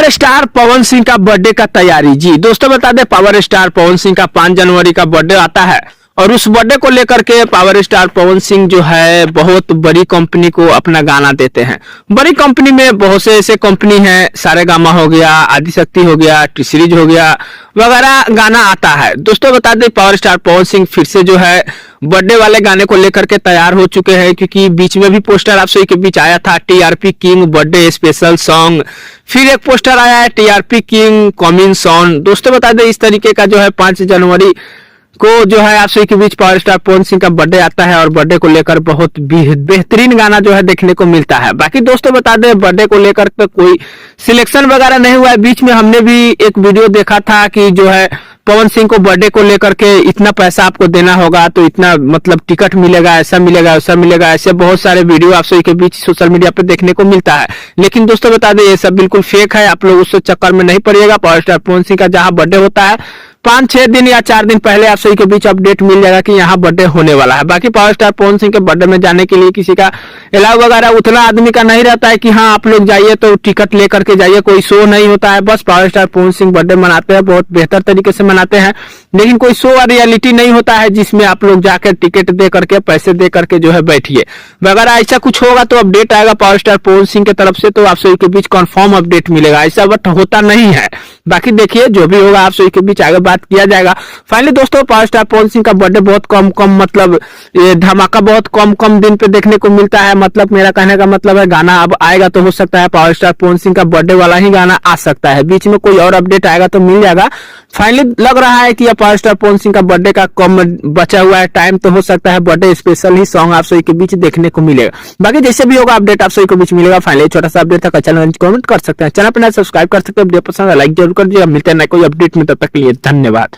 Power star Pawan Singh का birthday का तैयारी। जी दोस्तों बता दें, पावर स्टार पवन सिंह का 5 जनवरी का बर्थडे आता है और उस बर्थडे को लेकर के पावर स्टार पवन सिंह जो है बहुत बड़ी कंपनी को अपना गाना देते हैं। बड़ी कंपनी में बहुत से ऐसे कंपनी हैं, सारेगामा हो गया, आदिशक्ति हो गया, टी सीरीज हो गया वगैरह गाना आता है। दोस्तों बता दें, पावर स्टार पवन सिंह फिर से जो है बर्थडे वाले गाने को लेकर के तैयार हो चुके हैं, क्योंकि बीच में भी पोस्टर आप सभी के बीच आया था, TRP king birthday special song. फिर एक पोस्टर आया है टीआरपी किंग कमिंग सॉन्ग। दोस्तों बता दें, इस तरीके का जो है 5 जनवरी को जो है आप सभी के बीच पावर स्टार पवन सिंह का बर्थडे आता है और बर्थडे को लेकर बहुत बेहतरीन गाना जो है देखने को मिलता है। बाकी दोस्तों बता दें, बर्थडे को लेकर तो कोई सिलेक्शन वगैरह नहीं हुआ है। बीच में हमने भी एक वीडियो देखा था कि जो है पवन सिंह को बर्थडे को लेकर के इतना पैसा आपको देना होगा, तो इतना मतलब टिकट मिलेगा, ऐसा मिलेगा, वैसा मिलेगा, ऐसे बहुत सारे वीडियो आप सभी के बीच सोशल मीडिया पे देखने को मिलता है। लेकिन दोस्तों बता दें, ये सब बिल्कुल फेक है, आप लोग उस चक्कर में नहीं पड़िएगा। पावर स्टार पवन सिंह का जहां बर्थडे होता है 5-6 दिन या 4 दिन पहले आप सभी के बीच अपडेट मिल जाएगा कि यहाँ बर्थडे होने वाला है। बाकी पावर स्टार पवन सिंह के बर्थडे में जाने के लिए किसी का अलाउ वगैरह उतना आदमी का नहीं रहता है कि हाँ आप लोग जाइए तो टिकट लेकर के जाइए, कोई शो नहीं होता है। बस power star Pawan Singh birthday मनाते हैं, बहुत बेहतर तरीके से मनाते हैं, लेकिन कोई शो और रियलिटी नहीं होता है जिसमें आप लोग जाकर टिकट दे करके पैसे दे करके जो है बैठिए वगैरह। ऐसा कुछ होगा तो अपडेट आएगा पावर स्टार पवन सिंह की तरफ से, तो आप सभी के बीच कंफर्म अपडेट मिलेगा। ऐसा बट होता नहीं है। बाकी देखिए जो भी होगा आप सभी के बीच आगे बात किया जाएगा। फाइनली दोस्तों, पावर स्टार पवन सिंह का बर्थडे बहुत कम मतलब ये धमाका बहुत कम दिन पे देखने को मिलता है। मतलब मेरा कहने का मतलब है, गाना अब आएगा तो हो सकता है पावर स्टार पवन सिंह का बर्थडे वाला ही गाना आ सकता है, बीच में कोई और अपडेट आएगा तो मिल जाएगा। फाइनली लग रहा है कि पावर स्टार पवन सिंह का बर्थडे का कम बचा हुआ है टाइम, तो हो सकता है बर्थडे स्पेशल ही सॉन्ग आप सभी के बीच देखने को मिलेगा। बाकी जैसे भी होगा अपडेट आप सभी के बीच मिलेगा। फाइनली छोटा सा अपडेट था, चैनल कमेंट कर सकते हैं, चैनल पर सब्सक्राइब कर सकते हैं, वीडियो पसंद है लाइक जरूर कर दीजिएगा। मिलते हैं नए कोई अपडेट में, तब तक के लिए धन्यवाद।